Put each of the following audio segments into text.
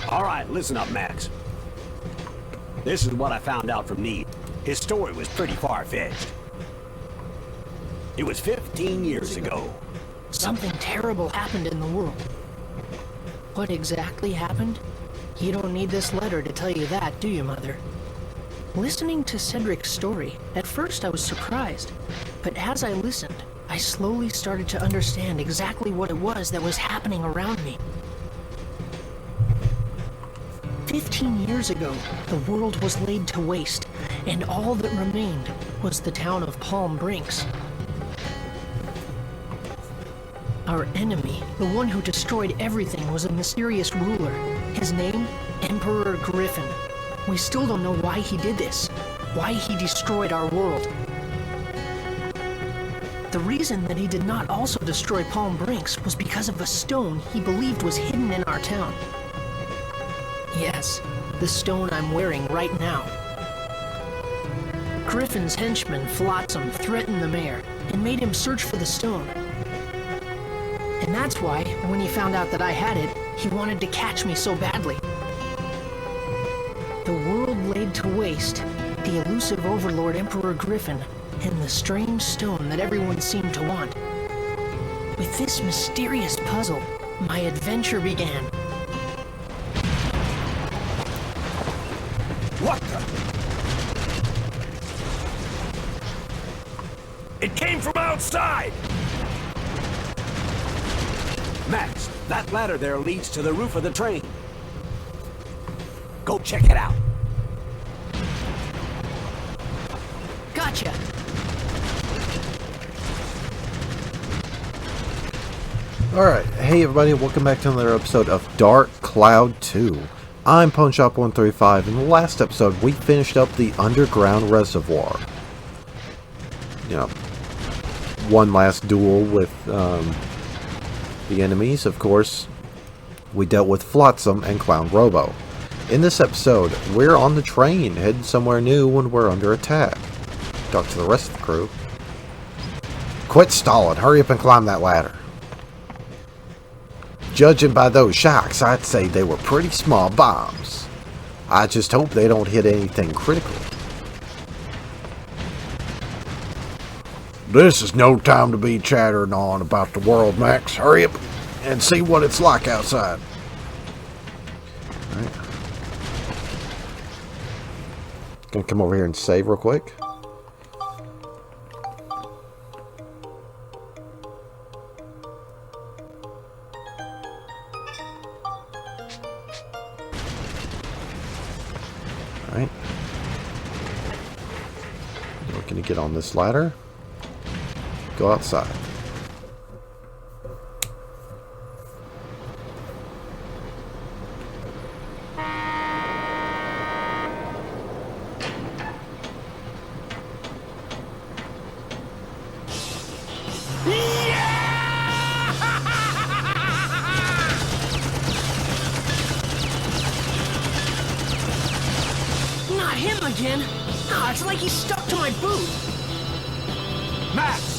All right, listen up, Max. This is what I found out from Need. His story was pretty far-fetched. It was 15 years ago. Something terrible happened in the world. What exactly happened? You don't need this letter to tell you that, do you, Mother? Listening to Cedric's story, at first I was surprised, but as I listened, I slowly started to understand exactly what it was that was happening around me. 15 years ago, the world was laid to waste, and all that remained was the town of Palm Brinks. Our enemy, the one who destroyed everything, was a mysterious ruler. His name, Emperor Griffin. We still don't know why he did this, why he destroyed our world. The reason that he did not also destroy Palm Brinks was because of a stone he believed was hidden in our town. Yes, the stone I'm wearing right now. Griffin's henchman, Flotsam, threatened the mayor and made him search for the stone. And that's why, when he found out that I had it, he wanted to catch me so badly. The world laid to waste, the elusive overlord Emperor Griffin, and the strange stone that everyone seemed to want. With this mysterious puzzle, my adventure began. What the? It came from outside! Max, that ladder there leads to the roof of the train. Go check it out. Gotcha! Alright, hey everybody, welcome back to another episode of Dark Cloud 2. I'm PwnShop135, and in the last episode we finished up the underground reservoir. You know, one last duel with the enemies, of course. We dealt with Flotsam and Clown Robo. In this episode, we're on the train, heading somewhere new when we're under attack. Talk to the rest of the crew. Quit stalling, hurry up and climb that ladder. Judging by those shocks, I'd say they were pretty small bombs. I just hope they don't hit anything critical. This is no time to be chattering on about the world, Max. Hurry up and see what it's like outside. Alright. Gonna come over here and save real quick. Alright. Looking to get on this ladder. Go outside. Not him again! Ah, it's like he's stuck to my boot! Max!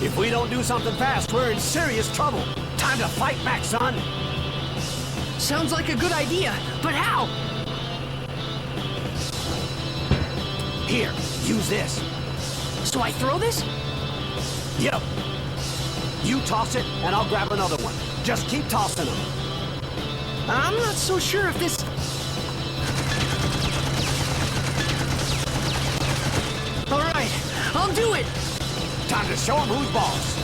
If we don't do something fast, we're in serious trouble. Time to fight back, son. Sounds like a good idea, but how? Here, use this. So I throw this? Yep. You toss it, and I'll grab another one. Just keep tossing them. I'm not so sure if this... Alright, I'll do it! Time to show them who's boss.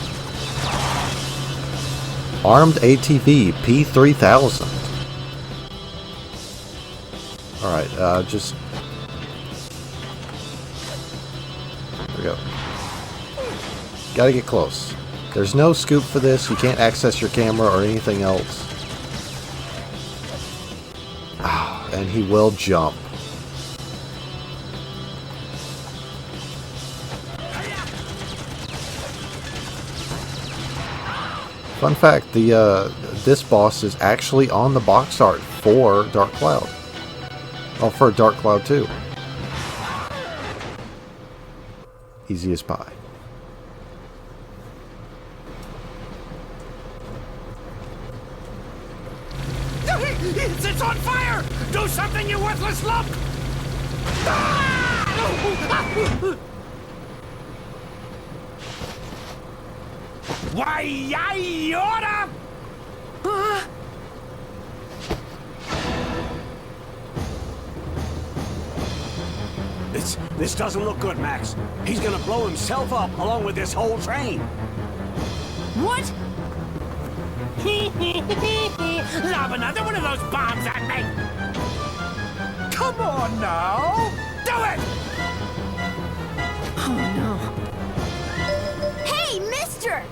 Armed ATV P3000. Alright, just... There we go. Gotta get close. There's no scoop for this. You can't access your camera or anything else. Ah, and he will jump. Fun fact, this boss is actually on the box art for Dark Cloud. Oh, for Dark Cloud 2. Easy as pie. It's on fire! Do something, you worthless lump! Why, I oughta... This doesn't look good, Max. He's gonna blow himself up along with this whole train. What? Lob another one of those bombs at me! Come on now! Do it! Oh no. Hey, mister!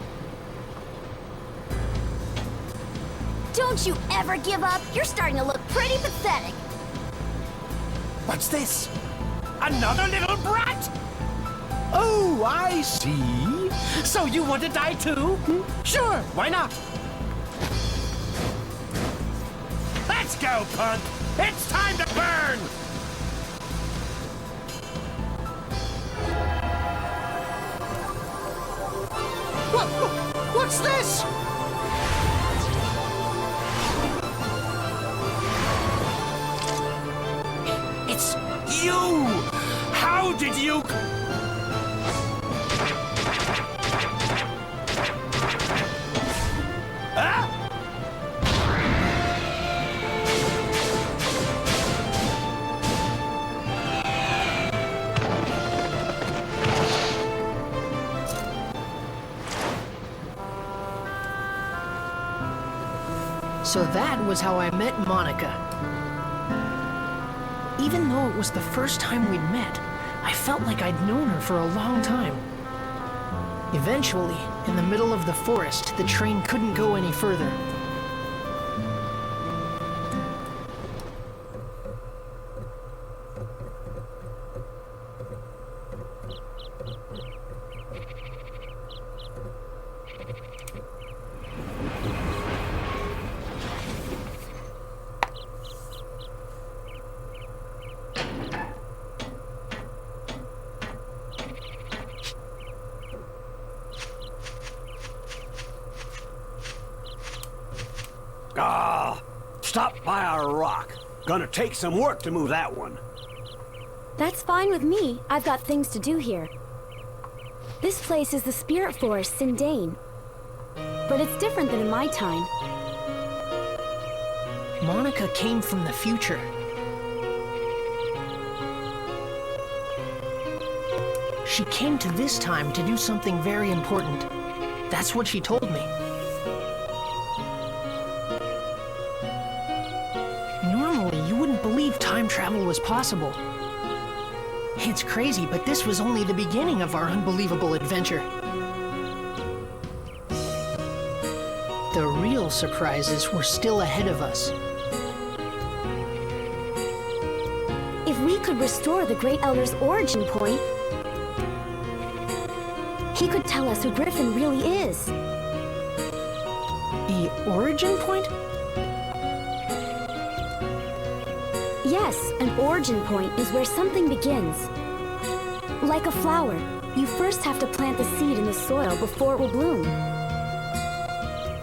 Don't you ever give up? You're starting to look pretty pathetic. What's this? Another little brat? Oh, I see. So you want to die too? Sure, why not? Let's go, punk! It's time to burn! What's this? It's you! How did you... Huh? So that was how I met Monica. Even though it was the first time we'd met, I felt like I'd known her for a long time. Eventually, in the middle of the forest, the train couldn't go any further. Stop by our rock. Gonna take some work to move that one. That's fine with me. I've got things to do here. This place is the spirit forest in Dane. But it's different than in my time. Monica came from the future. She came to this time to do something very important. That's what she told me. Normally, you wouldn't believe time travel was possible. It's crazy, but this was only the beginning of our unbelievable adventure. The real surprises were still ahead of us. If we could restore the Great Elder's origin point, he could tell us who Griffin really is. The origin point? Yes, an origin point is where something begins. Like a flower, you first have to plant the seed in the soil before it will bloom.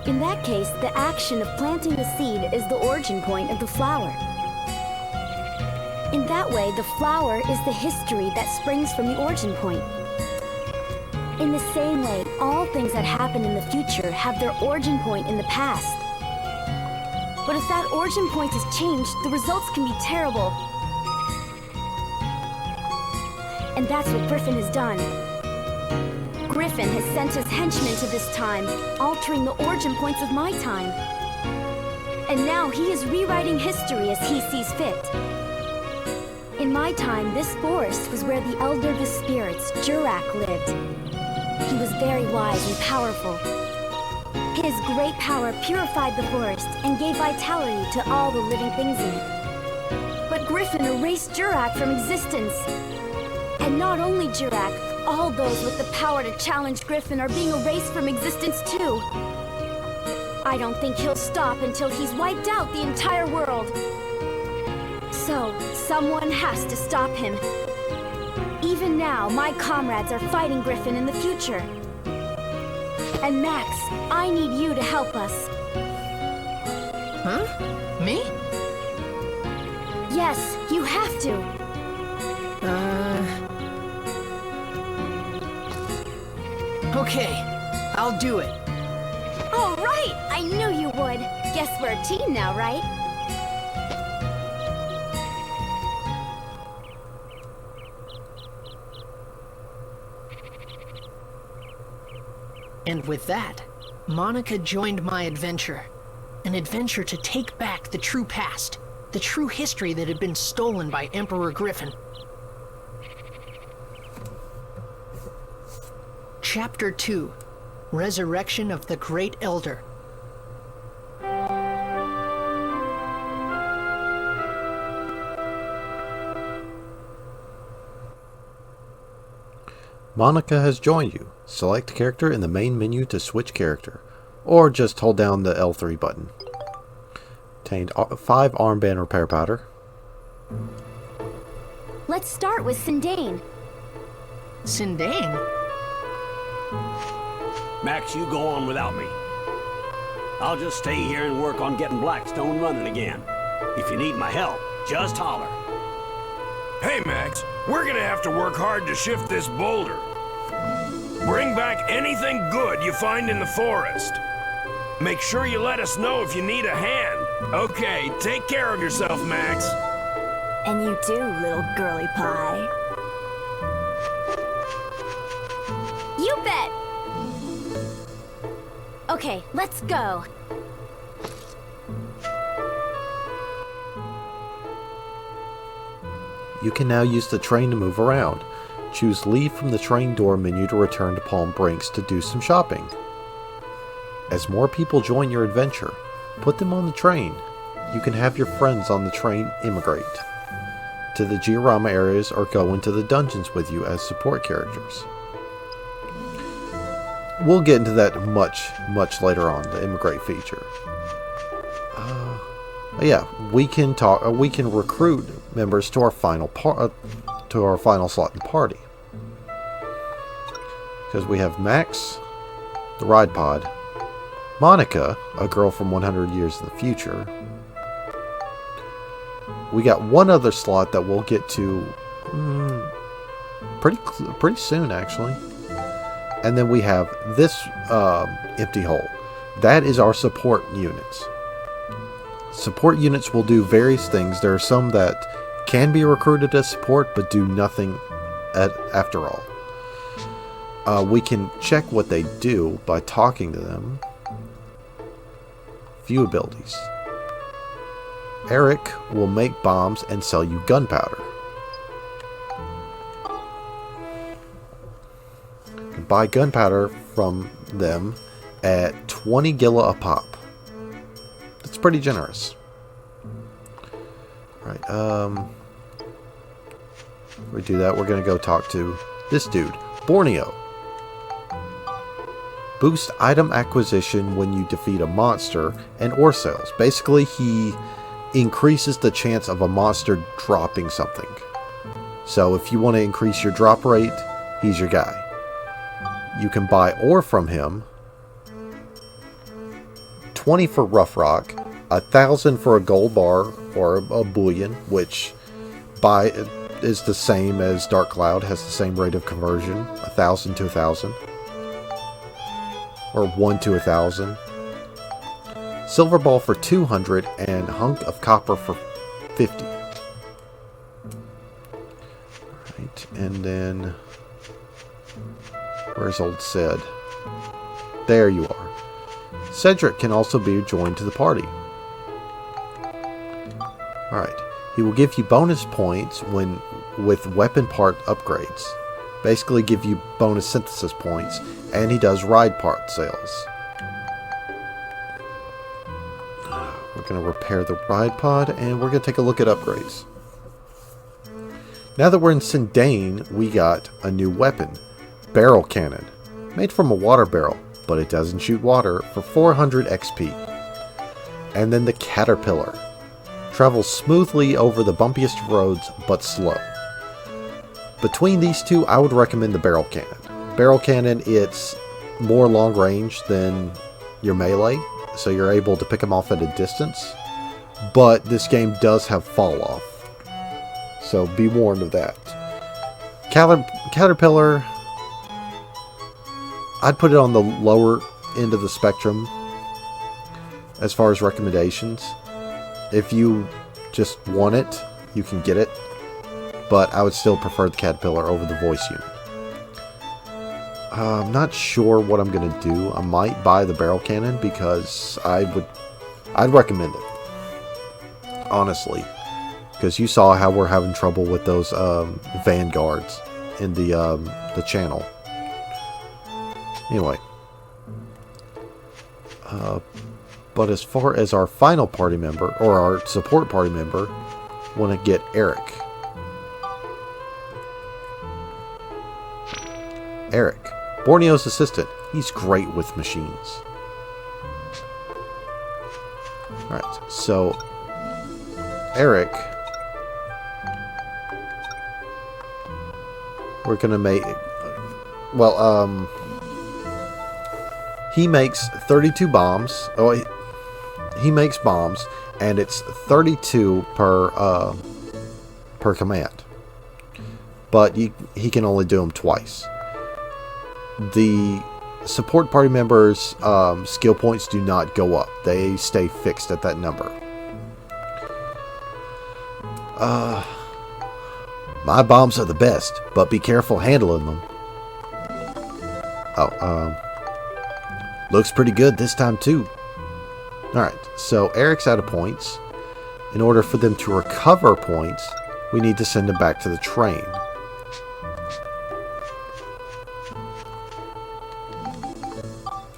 In that case, the action of planting the seed is the origin point of the flower. In that way, the flower is the history that springs from the origin point. In the same way, all things that happen in the future have their origin point in the past. But if that origin point is changed, the results can be terrible. And that's what Griffin has done. Griffin has sent his henchmen to this time, altering the origin points of my time. And now he is rewriting history as he sees fit. In my time, this forest was where the Elder of the Spirits, Jurak, lived. He was very wise and powerful. His great power purified the forest and gave vitality to all the living things in it. But Griffin erased Jurak from existence. And not only Jurak, all those with the power to challenge Griffin are being erased from existence too. I don't think he'll stop until he's wiped out the entire world. So, someone has to stop him. Even now, my comrades are fighting Griffin in the future. And Max, I need you to help us. Huh? Me? Yes, you have to. Okay. I'll do it. All right, I knew you would. Guess we're a team now, right? And with that, Monica joined my adventure. An adventure to take back the true past, the true history that had been stolen by Emperor Griffin. Chapter 2: Resurrection of the Great Elder. Monica has joined you. Select character in the main menu to switch character, or just hold down the L3 button. Obtained 5 armband repair powder. Let's start with Sindane. Sindane? Max, you go on without me. I'll just stay here and work on getting Blackstone running again. If you need my help, just holler. Hey, Max, we're gonna have to work hard to shift this boulder. Bring back anything good you find in the forest. Make sure you let us know if you need a hand. Okay, take care of yourself, Max. And you too, little girly pie. You bet! Okay, let's go. You can now use the train to move around. Choose Leave from the train door menu to return to Palm Brinks to do some shopping. As more people join your adventure, put them on the train. You can have your friends on the train immigrate to the Giorama areas or go into the dungeons with you as support characters. We'll get into that much later on, the immigrate feature. Yeah, we can recruit members to our final slot in the party. Because we have Max, the ride pod, Monica, a girl from 100 years in the future. We got one other slot that we'll get to pretty soon, actually. And then we have this empty hole. That is our support units. Support units will do various things. There are some that can be recruited as support, but do nothing after all. We can check what they do by talking to them. Few abilities. Eric will make bombs and sell you gunpowder. You can buy gunpowder from them at 20 gilla a pop. That's pretty generous. Alright, we do that, we're going to go talk to this dude, Borneo. Boost item acquisition when you defeat a monster and ore sales. Basically, he increases the chance of a monster dropping something. So if you want to increase your drop rate, he's your guy. You can buy ore from him. 20 for rough rock, 1,000 for a gold bar or a bullion, which is the same as Dark Cloud, has the same rate of conversion, 1,000 to 1,000. Or 1 to 1,000. Silver ball for 200 and hunk of copper for 50. Right, and then where's old Ced? There you are. Cedric can also be joined to the party. Alright, he will give you bonus points with weapon part upgrades. Basically give you bonus synthesis points, and he does ride part sales. We're going to repair the ride pod, and we're going to take a look at upgrades. Now that we're in Sindane, we got a new weapon. Barrel Cannon. Made from a water barrel, but it doesn't shoot water, for 400 XP. And then the Caterpillar. Travels smoothly over the bumpiest roads, but slow. Between these two, I would recommend the Barrel Cannon. Barrel Cannon, it's more long range than your melee, so you're able to pick them off at a distance. but this game does have fall off. So be warned of that. Caterpillar, I'd put it on the lower end of the spectrum as far as recommendations. If you just want it, you can get it, but I would still prefer the Caterpillar over the voice unit. I'm not sure what I'm going to do. I might buy the barrel cannon because I'd recommend it, honestly, because you saw how we're having trouble with those vanguards in the channel. Anyway, but as far as our final party member, or our support party member, want to get Eric. Eric, Borneo's assistant. He's great with machines. Alright, so Eric, we're gonna make, well, he makes 32 bombs. Oh, he makes bombs, and it's 32 per command. But he can only do them twice. The support party members' skill points do not go up. They stay fixed at that number. My bombs are the best, but be careful handling them. Looks pretty good this time too. Alright, so Eric's out of points. In order for them to recover points, we need to send them back to the train.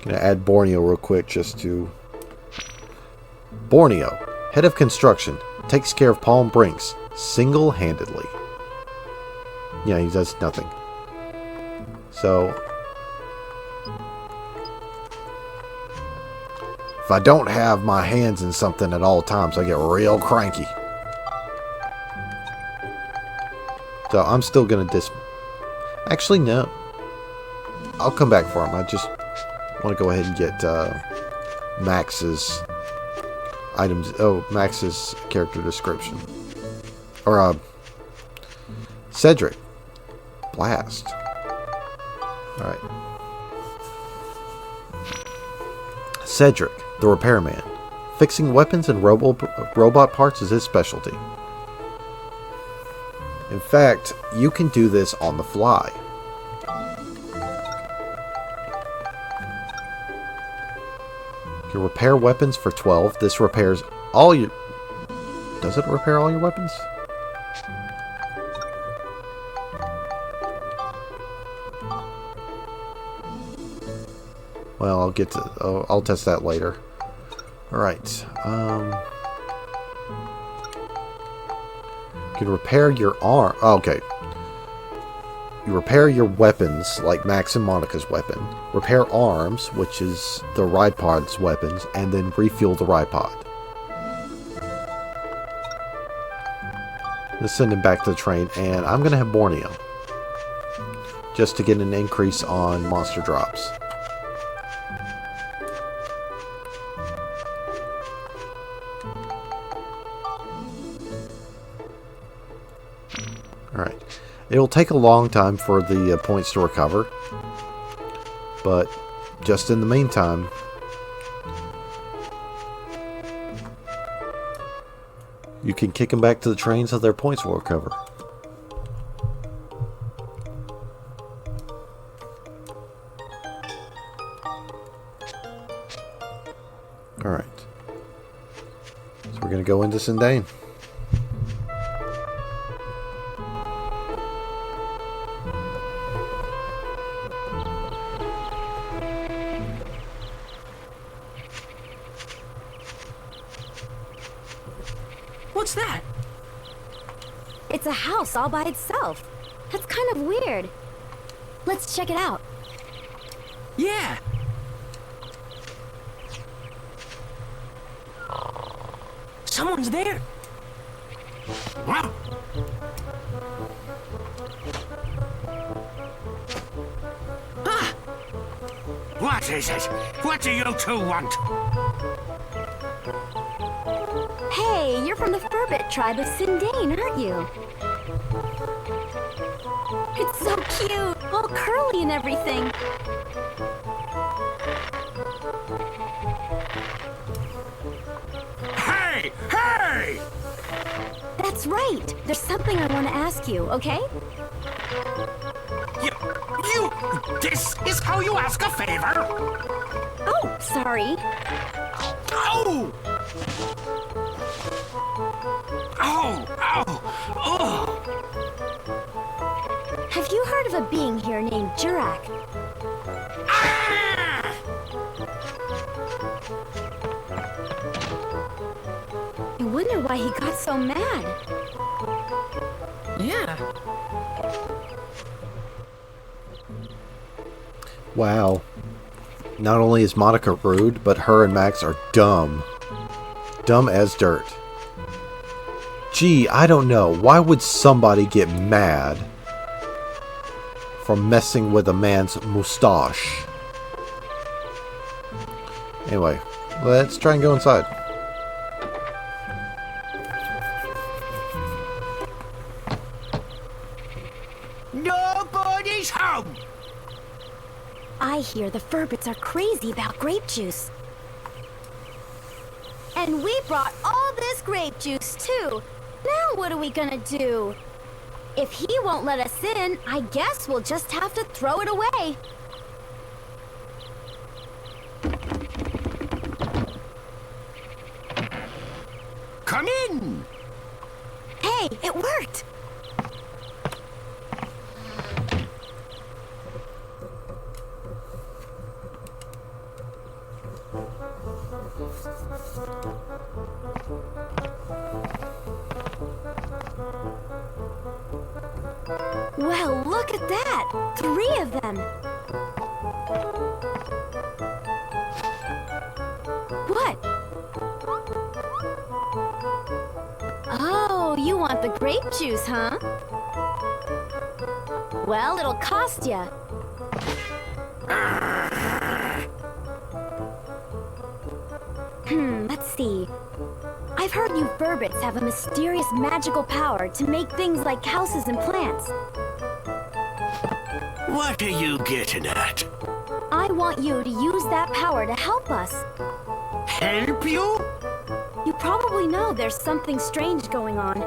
Gonna add Borneo real quick just to... Borneo, head of construction, takes care of Palm Brinks single-handedly. Yeah, he does nothing. So, if I don't have my hands in something at all times, I get real cranky. So I'm still gonna Actually, no. I'll come back for him. I just want to go ahead and get Max's items. Oh, Max's character description. Or Cedric. Blast. Alright. Cedric, the repairman. Fixing weapons and robot parts is his specialty. In fact, you can do this on the fly. You can repair weapons for 12. This repairs all your... Does it repair all your weapons? Well, I'll get to... I'll test that later. Alright. You can repair your arm... Oh, okay. You repair your weapons, like Max and Monica's weapon. Repair arms, which is the ride pod's weapons, and then refuel the ride pod. Let's send him back to the train, and I'm going to have Borneo. Just to get an increase on monster drops. Alright. It'll take a long time for the points to recover. But just in the meantime, you can kick them back to the train so their points will recover. Alright. So we're going to go into Sindane. What's that? It's a house all by itself. That's kind of weird. Let's check it out. Yeah. Someone's there. Huh? Ah! What is it? What do you two want? Hey, Hey, you're from the Furbit tribe of Sindane, aren't you? It's so cute, all curly and everything. Hey! Hey! That's right. There's something I want to ask you, okay? This is how you ask a favor? Oh, sorry. Oh! Oh! Oh! Have you heard of a being here named Jurak? Ah! I wonder why he got so mad. Yeah. Wow. Not only is Monica rude, but her and Max are dumb. Dumb as dirt. Gee, I don't know. Why would somebody get mad for messing with a man's mustache? Anyway, let's try and go inside. Nobody's home! I hear the Furbits are crazy about grape juice. And we brought all this grape juice, too. Now what are we gonna do? If he won't let us in, I guess we'll just have to throw it away. Come in! Hey, it worked! Well, look at that! 3 of them! What? Oh, you want the grape juice, huh? Well, it'll cost ya. Let's see. I've heard you Furbits have a mysterious magical power to make things like houses and plants. What are you getting at? I want you to use that power to help us. Help you? You probably know there's something strange going on.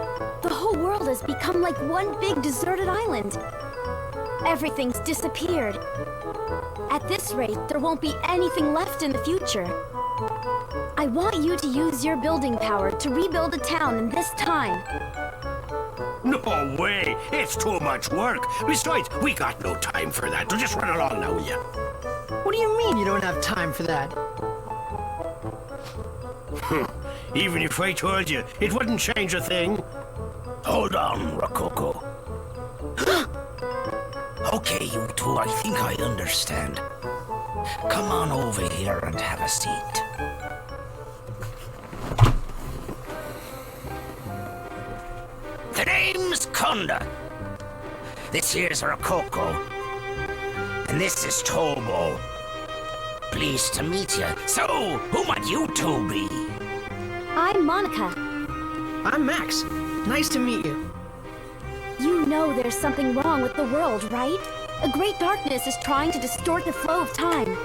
The whole world has become like one big deserted island. Everything's disappeared. At this rate, there won't be anything left in the future. I want you to use your building power to rebuild a town in this time. No way! It's too much work. Besides, we got no time for that. So just run along now, will ya? What do you mean you don't have time for that? Even if I told you, it wouldn't change a thing. Hold on, Rococo. Okay, you two, I think I understand. Come on over here and have a seat. The name's Conda. This here's Rococo. And this is Tobo. Pleased to meet you. So, who might you two be? I'm Monica. I'm Max. Nice to meet you. You know there's something wrong with the world, right? A great darkness is trying to distort the flow of time.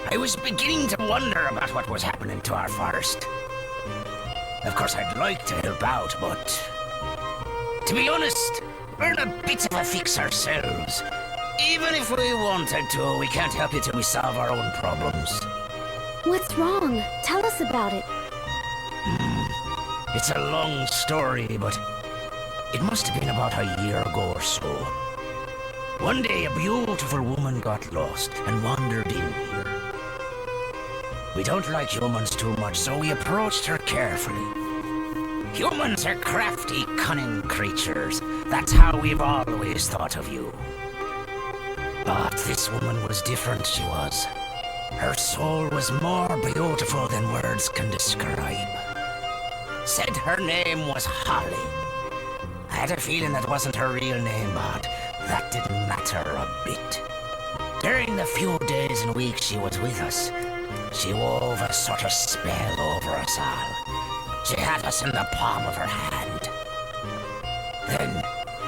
I was beginning to wonder about what was happening to our forest. Of course, I'd like to help out, but... to be honest, we're in a bit of a fix ourselves. Even if we wanted to, we can't help you till we solve our own problems. What's wrong? Tell us about it. It's a long story, but it must have been about a year ago or so. One day, a beautiful woman got lost and wandered in here. We don't like humans too much, so we approached her carefully. Humans are crafty, cunning creatures. That's how we've always thought of you. But this woman was different, she was. Her soul was more beautiful than words can describe. Said her name was Holly. I had a feeling that wasn't her real name, but that didn't matter a bit. During the few days and weeks she was with us, She wove a sort of spell over us all. She had us in the palm of her hand. Then,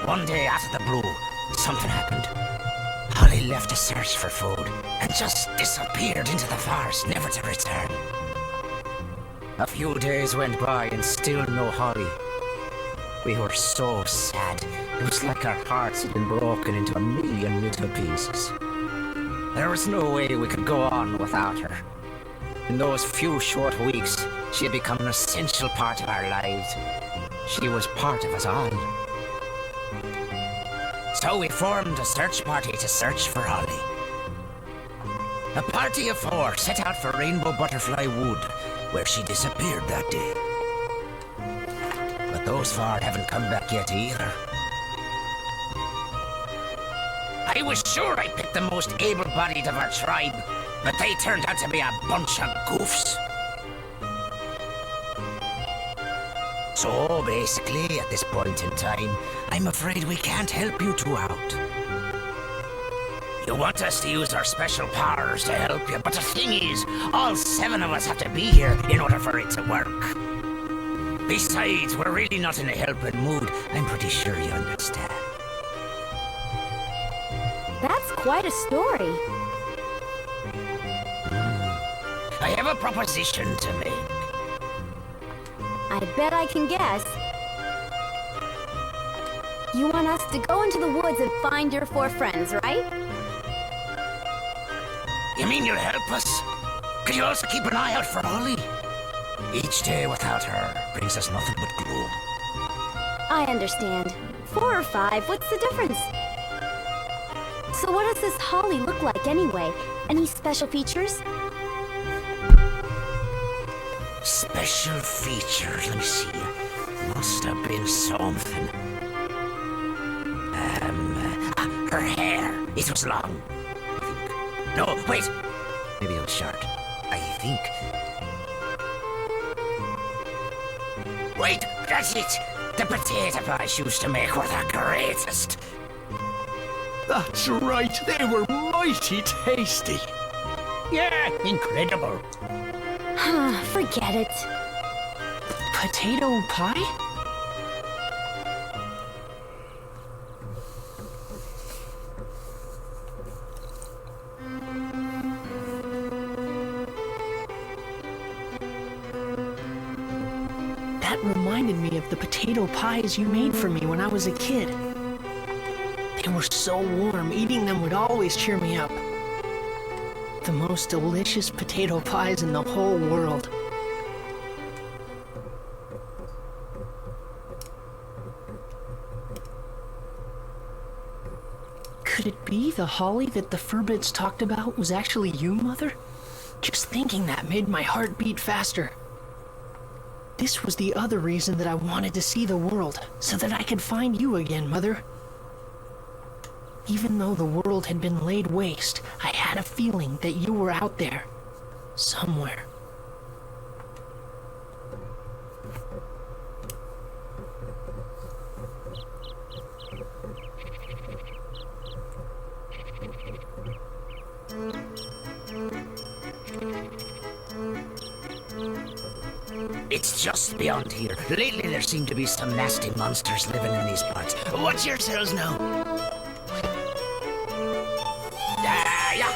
one day out of the blue, something happened. Holly left to search for food and just disappeared into the forest, never to return. A few days went by and still no Holly. We were so sad. It was like our hearts had been broken into a million little pieces. There was no way we could go on without her. In those few short weeks, she had become an essential part of our lives. She was part of us all. So we formed a search party to search for Holly. A party of 4 set out for Rainbow Butterfly Wood, where she disappeared that day. But those 4 haven't come back yet either. I was sure I picked the most able-bodied of our tribe, but they turned out to be a bunch of goofs. So basically, at this point in time, I'm afraid we can't help you 2 out. You want us to use our special powers to help you, but the thing is, all 7 of us have to be here in order for it to work. Besides, we're really not in a helping mood. I'm pretty sure you understand. That's quite a story. I have a proposition to make. I bet I can guess. You want us to go into the woods and find your 4 friends, right? You mean you'll help us? Could you also keep an eye out for Holly? Each day without her brings us nothing but gloom. I understand. 4 or 5, what's the difference? So what does this Holly look like anyway? Any special features? Special features, let me see. Must have been something. Her hair. It was long. I think. No, wait. Maybe it was short. I think. Wait, that's it. The potato pies she used to make were the greatest. That's right, they were mighty tasty. Yeah, incredible. Forget it. Potato pie? That reminded me of the potato pies you made for me when I was a kid. They were so warm, eating them would always cheer me up. The most delicious potato pies in the whole world. Could it be the Holly that the Furbits talked about was actually you, Mother? Just thinking that made my heart beat faster. This was the other reason that I wanted to see the world, so that I could find you again, Mother. Even though the world had been laid waste, I had a feeling that you were out there, somewhere. It's just beyond here. Lately there seem to be some nasty monsters living in these parts. Watch yourselves now. Yeah.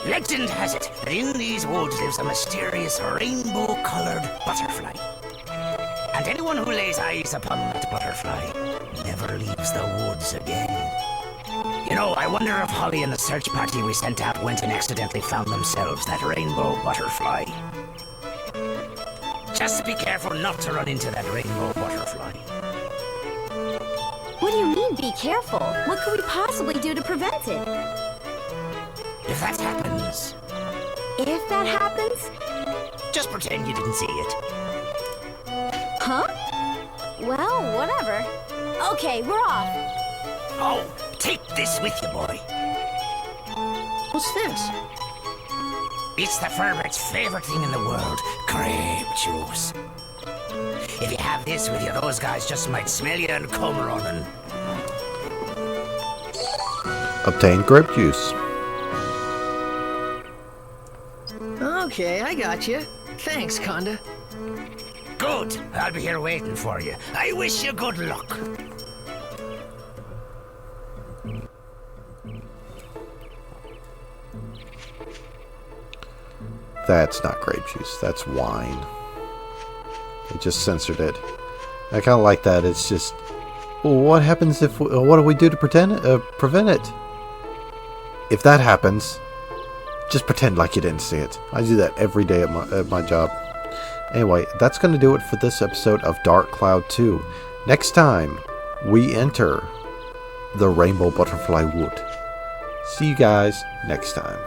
Legend has it that in these woods lives a mysterious rainbow-colored butterfly. And anyone who lays eyes upon that butterfly never leaves the woods again. You know, I wonder if Holly and the search party we sent out went and accidentally found themselves that rainbow butterfly. Just be careful not to run into that rainbow butterfly. What do you mean, be careful? What could we possibly do to prevent it? If that happens, If that happens? just pretend you didn't see it. Huh? Well, whatever. Okay, we're off. Oh, take this with you, boy. What's this? It's the Furbit's favorite thing in the world, grape juice. If you have this with you, those guys just might smell you and come running. Obtain grape juice. Okay, I got you. Thanks, Conda. Good. I'll be here waiting for you. I wish you good luck. That's not grape juice. That's wine. They just censored it. I kind of like that. It's just, well, what happens if? What do we do to prevent it? If that happens, just pretend like you didn't see it. I do that every day at my job. Anyway, that's going to do it for this episode of Dark Cloud 2. Next time, we enter the Rainbow Butterfly Wood. See you guys next time.